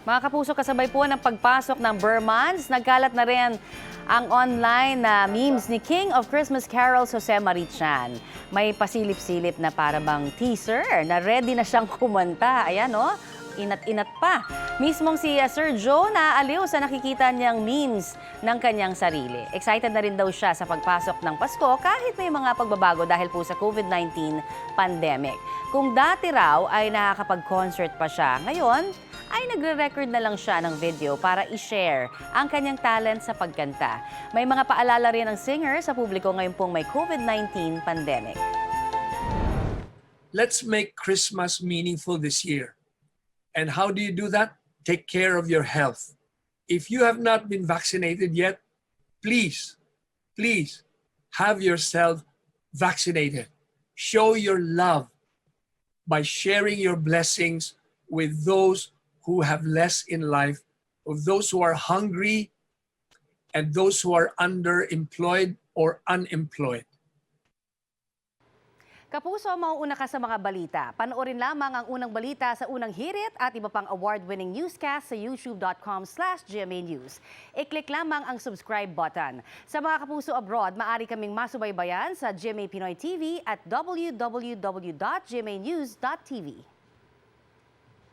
Mga kapuso, kasabay po ng pagpasok ng Burr months, nagkalat na rin ang online na memes ni King of Christmas Carols, Jose Marichan. May pasilip-silip na para bang teaser na ready na siyang kumanta. Ayan o, inat-inat pa. Mismong si Sir Joe naaaliw sa nakikita niyang memes ng kanyang sarili. Excited na rin daw siya sa pagpasok ng Pasko kahit may mga pagbabago dahil po sa COVID-19 pandemic. Kung dati raw ay nakakapag-concert pa siya, ngayon ay nagre-record na lang siya ng video para i-share ang kanyang talent sa pagkanta. May mga paalala rin ng singer sa publiko ngayon pong may COVID-19 pandemic. Let's make Christmas meaningful this year. And how do you do that? Take care of your health. If you have not been vaccinated yet, please have yourself vaccinated. Show your love by sharing your blessings with those who have less in life, of those who are hungry and those who are underemployed or unemployed. Kapuso, mauuna ka sa mga balita. Panoorin lamang ang unang balita sa unang hirit at iba pang award-winning newscast sa youtube.com/GMA News. I-click lamang ang subscribe button. Sa mga kapuso abroad, maaari kaming masubaybayan sa GMA Pinoy TV at www.gmanews.tv.